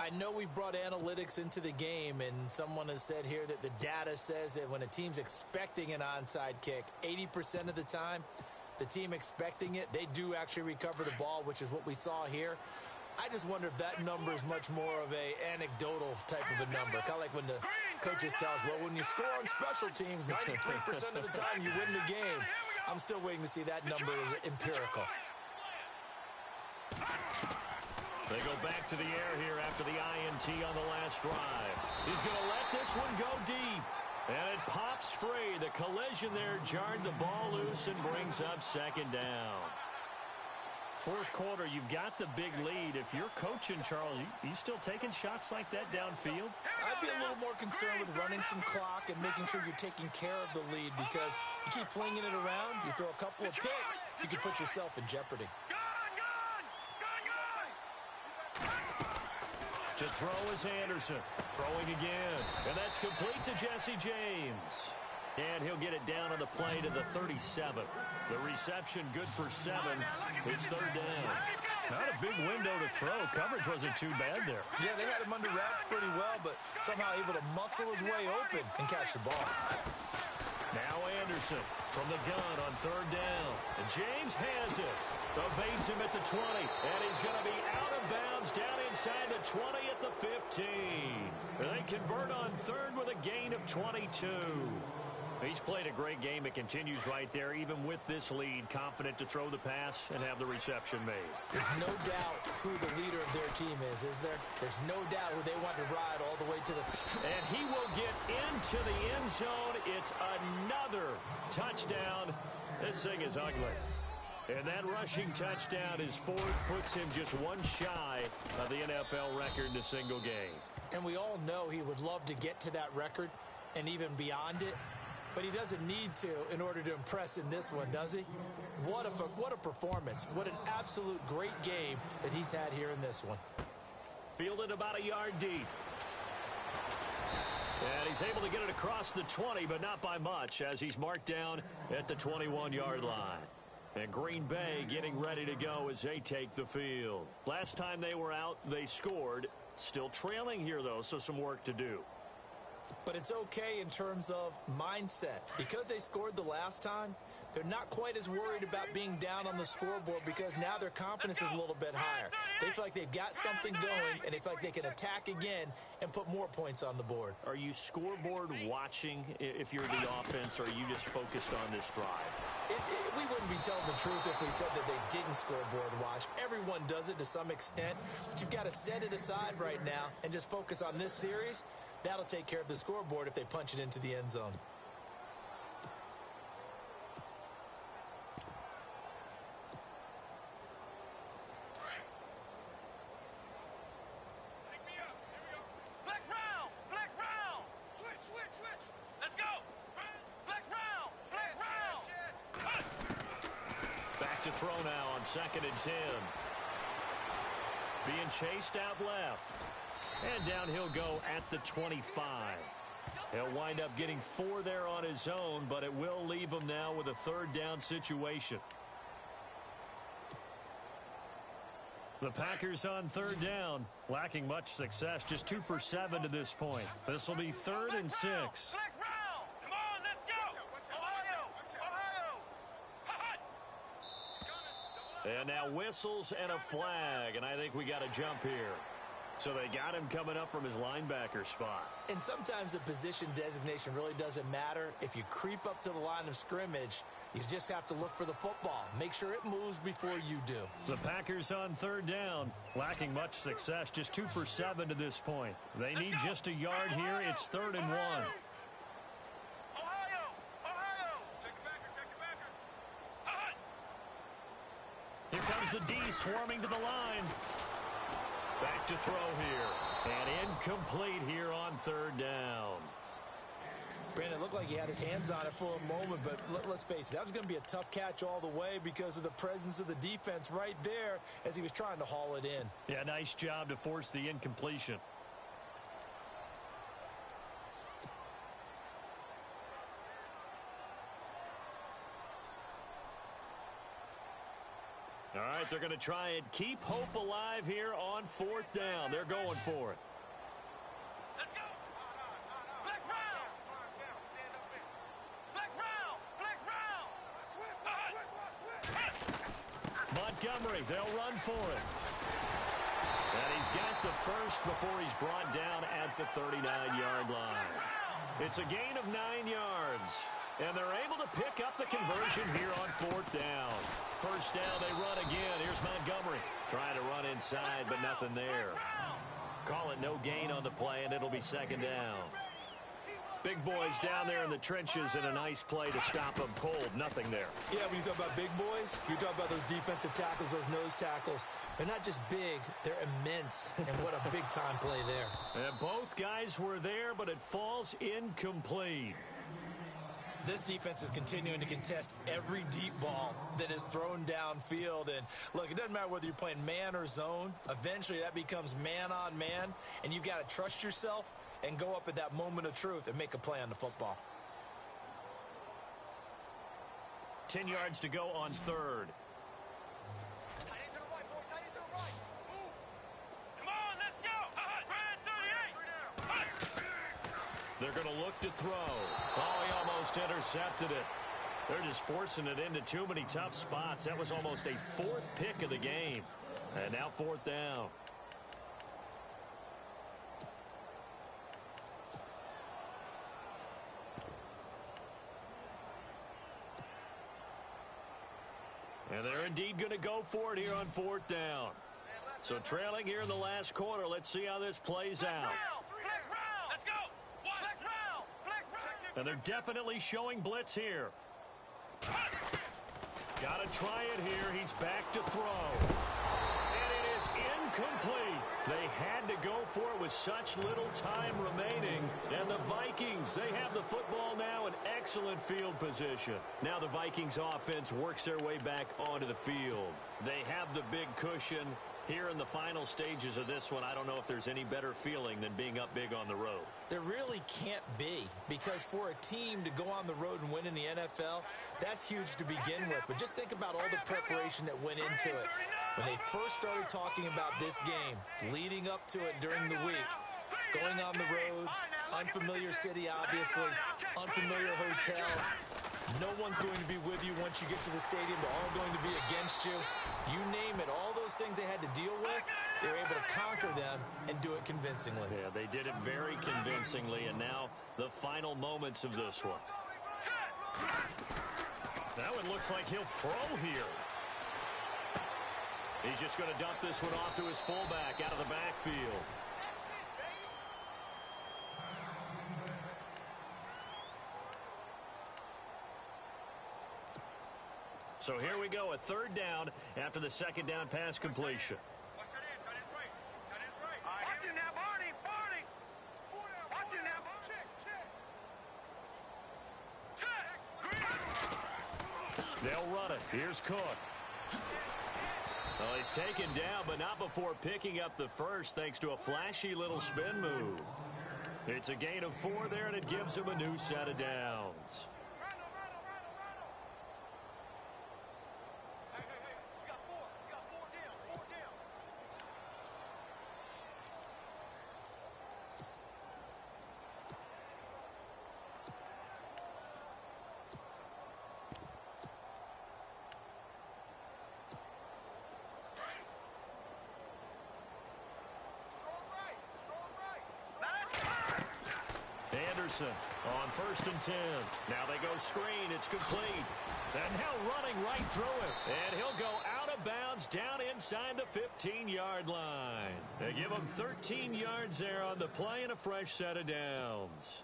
I know we brought analytics into the game, and someone has said here that the data says that when a team's expecting an onside kick, 80% of the time, the team expecting it, they do actually recover the ball, which is what we saw here. I just wonder if that number is much more of a anecdotal type of a number. Kind of like when the coaches tell us, well, when you score on special teams, 93% of the time you win the game. I'm still waiting to see that number is empirical. They go back to the air here after the INT on the last drive. He's going to let this one go deep. And it pops free. The collision there jarred the ball loose and brings up second down. Fourth quarter, you've got the big lead. If you're coaching, Charles, you still taking shots like that downfield? I'd be a little more concerned with running some clock and making sure you're taking care of the lead because you keep flinging it around, you throw a couple of picks, you can put yourself in jeopardy. To throw is Anderson. Throwing again. And that's complete to Jesse James. And he'll get it down on the play to the 37. The reception good for 7. It's third down. Not a big window to throw. Coverage wasn't too bad there. Yeah, they had him under wraps pretty well, but somehow able to muscle his way open and catch the ball. Now Anderson from the gun on third down. And James has it. Evades him at the 20. And he's going to be out of bounds down inside the 20 at the 15. And they convert on third with a gain of 22. He's played a great game. It continues right there, even with this lead, confident to throw the pass and have the reception made. There's no doubt who the leader of their team is there? There's no doubt who they want to ride all the way to the... And he will get into the end zone. It's another touchdown. This thing is ugly. And that rushing touchdown is fourth, puts him just one shy of the NFL record in a single game. And we all know he would love to get to that record and even beyond it. But he doesn't need to in order to impress in this one, does he? What a performance. What an absolute great game that he's had here in this one. Fielded about a yard deep. And he's able to get it across the 20, but not by much, as he's marked down at the 21-yard line. And Green Bay getting ready to go as they take the field. Last time they were out, they scored. Still trailing here, though, so some work to do. But it's okay in terms of mindset. Because they scored the last time, they're not quite as worried about being down on the scoreboard because now their confidence is a little bit higher. They feel like they've got something going, and they feel like they can attack again and put more points on the board. Are you scoreboard watching if you're the offense, or are you just focused on this drive? We wouldn't be telling the truth if we said that they didn't scoreboard watch. Everyone does it to some extent, but you've got to set it aside right now and just focus on this series. That'll take care of the scoreboard if they punch it into the end zone. Flex round! Flex round! Switch! Let's go! Flex round! Flex round! Back to throw now on 2nd and 10. Being chased out left. And down he'll go at the 25. He'll wind up getting 4 there on his own, but it will leave him now with a 3rd down situation. The Packers on 3rd down, lacking much success, just 2 for 7 to this point. This will be 3rd and 6. Flex round! Come on, let's go! Ohio! And now whistles and a flag, and I think we got a jump here. So they got him coming up from his linebacker spot. And sometimes the position designation really doesn't matter. If you creep up to the line of scrimmage, you just have to look for the football. Make sure it moves before you do. The Packers on 3rd down, lacking much success, just 2 for 7 to this point. They need just a yard here. It's 3rd and 1. Ohio! Check your backer! Here comes the D swarming to the line. Back to throw here. And incomplete here on 3rd down. Brandon, it looked like he had his hands on it for a moment, but let's face it, that was going to be a tough catch all the way because of the presence of the defense right there as he was trying to haul it in. Yeah, nice job to force the incompletion. All right, they're going to try and keep hope alive here on 4th down. They're going for it. Let's go! Flex round! Flex round! Montgomery, they'll run for it. And he's got the first before he's brought down at the 39-yard line. It's a gain of 9 yards. And they're able to pick up the conversion here on 4th down. First down, they run again. Here's Montgomery trying to run inside, but nothing there. Call it no gain on the play, and it'll be 2nd down. Big boys down there in the trenches, and a nice play to stop them cold. Nothing there. Yeah, when you talk about big boys, you talk about those defensive tackles, those nose tackles. They're not just big, they're immense. And what a big-time play there. And both guys were there, but it falls incomplete. This defense is continuing to contest every deep ball that is thrown downfield. And, look, it doesn't matter whether you're playing man or zone. Eventually, that becomes man-on-man, and you've got to trust yourself and go up at that moment of truth and make a play on the football. 10 yards to go on 3rd. Tight end to the right, boy. Tight end to the right. Move. Come on, let's go. Brad 38. They're going to look to throw. Oh, he almost intercepted it. They're just forcing it into too many tough spots. That was almost a 4th pick of the game. And now 4th down. And they're indeed going to go for it here on 4th down. So trailing here in the last quarter. Let's see how this plays out. Let's go. And they're definitely showing blitz here. Got to try it here. He's back to throw. And it is incomplete. They had to go for it with such little time remaining. And the Vikings, they have the football now in excellent field position. Now the Vikings offense works their way back onto the field. They have the big cushion. Here in the final stages of this one, I don't know if there's any better feeling than being up big on the road. There really can't be, because for a team to go on the road and win in the NFL, that's huge to begin with. But just think about all the preparation that went into it. When they first started talking about this game, leading up to it during the week, going on the road, unfamiliar city, obviously, unfamiliar hotel. No one's going to be with you once you get to the stadium. They're all going to be against you. You name it, all those things they had to deal with, they were able to conquer them and do it convincingly. Yeah, they did it very convincingly, and now the final moments of this one. That one looks like he'll throw here. He's just going to dump this one off to his fullback out of the backfield. So here we go, a 3rd down after the 2nd down pass completion. Watch him now, Barney. Watch him now. Check. They'll run it. Here's Cook. Well, he's taken down, but not before picking up the first thanks to a flashy little spin move. It's a gain of 4 there, and it gives him a new set of downs. On 1st and 10. Now they go screen. It's complete. And now running right through it. And he'll go out of bounds down inside the 15-yard line. They give him 13 yards there on the play and a fresh set of downs.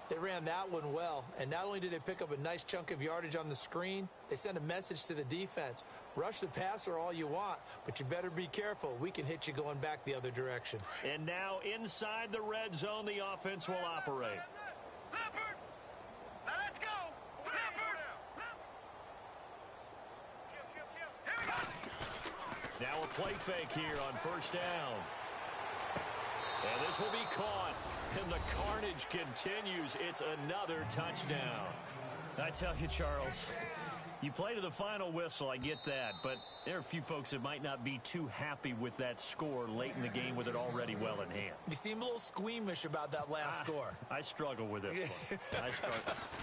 They ran that one well, and not only did they pick up a nice chunk of yardage on the screen, they sent a message to the defense. Rush the passer all you want, but you better be careful. We can hit you going back the other direction. And now inside the red zone, the offense will operate. Leopard. Now let's go. Leopard. Here we go. Now a play fake here on 1st down. And this will be caught. And the carnage continues. It's another touchdown. I tell you, Charles, you play to the final whistle, I get that. But there are a few folks that might not be too happy with that score late in the game with it already well in hand. You seem a little squeamish about that last score. I struggle with this one. I struggle.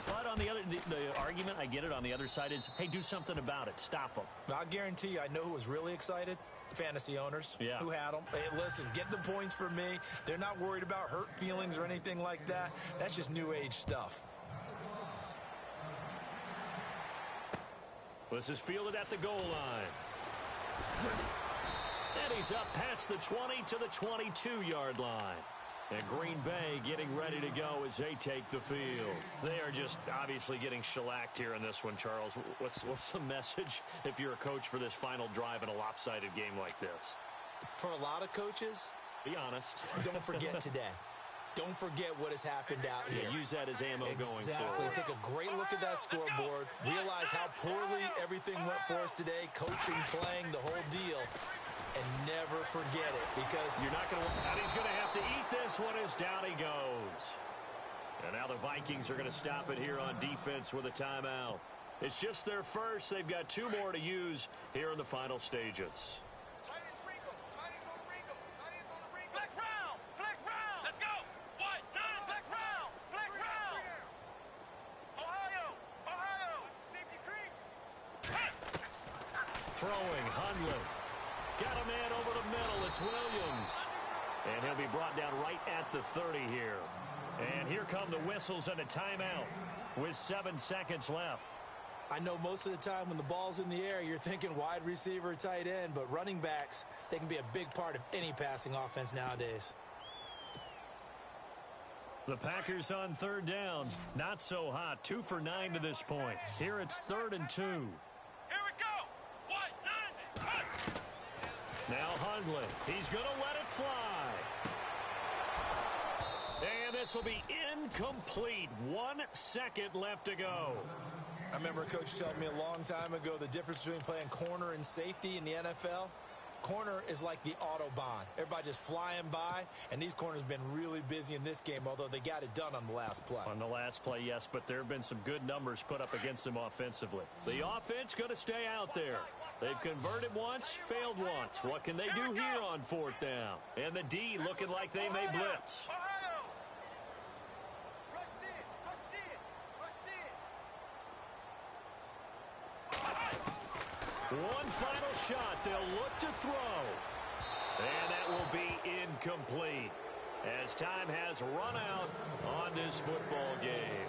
But on the other, the argument, I get it, on the other side is, hey, do something about it. Stop them. I'll guarantee you, I know who was really excited. Fantasy owners who had them. Hey, listen, get the points for me. They're not worried about hurt feelings or anything like that. That's just new age stuff. This is fielded at the goal line. And he's up past the 20 to the 22-yard line. And Green Bay getting ready to go as they take the field. They are just obviously getting shellacked here in this one, Charles. What's the message if you're a coach for this final drive in a lopsided game like this? For a lot of coaches, be honest. Don't forget today. Don't forget what has happened out here. Yeah, use that as ammo going forward. Exactly. Take a great look at that scoreboard. Realize how poorly everything went for us today. Coaching, playing, the whole deal. And never forget it, because you're not going to. And he's going to have to eat this one as down he goes. And now the Vikings are going to stop it here on defense with a timeout. It's just their first. They've got 2 more to use here in the final stages. Throwing, Hundley. Got a man over the middle. It's Williams. And he'll be brought down right at the 30 here. And here come the whistles and a timeout with 7 seconds left. I know most of the time when the ball's in the air, you're thinking wide receiver, tight end, but running backs, they can be a big part of any passing offense nowadays. The Packers on third down. Not so hot. 2 for 9 to this point. Here it's 3rd and 2. Here we go. 1, 9, 1. Now Hundley. He's going to let it fly. And this will be incomplete. 1 second left to go. I remember a coach telling me a long time ago the difference between playing corner and safety in the NFL. Corner is like the Autobahn. Everybody just flying by, and these corners have been really busy in this game, although they got it done on the last play. On the last play, yes, but there have been some good numbers put up against them offensively. The offense going to stay out there. They've converted once, failed once. What can they do here on 4th down? And the D looking like they may blitz. One final shot. They'll look to throw. And that will be incomplete as time has run out on this football game.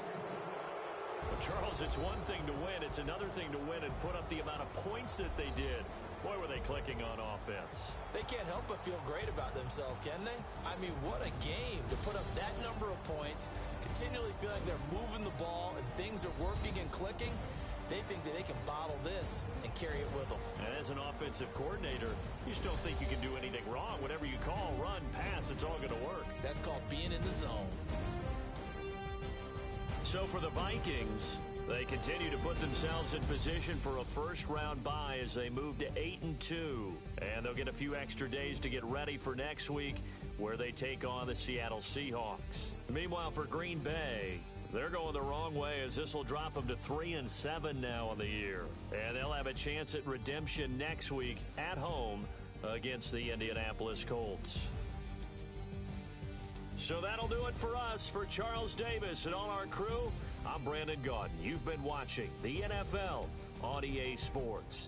Well, Charles, it's one thing to win. It's another thing to win and put up the amount of points that they did. Boy, were they clicking on offense. They can't help but feel great about themselves, can they? I mean, what a game to put up that number of points, continually feel like they're moving the ball and things are working and clicking. They think that they can bottle this and carry it with them. And as an offensive coordinator, you just don't think you can do anything wrong. Whatever you call, run, pass, it's all going to work. That's called being in the zone. So for the Vikings, they continue to put themselves in position for a first-round bye as they move to 8-2. And they'll get a few extra days to get ready for next week where they take on the Seattle Seahawks. Meanwhile, for Green Bay, they're going the wrong way as this will drop them to 3-7 now on the year. And they'll have a chance at redemption next week at home against the Indianapolis Colts. So that'll do it for us. For Charles Davis and all our crew, I'm Brandon Gaudin. You've been watching the NFL on EA Sports.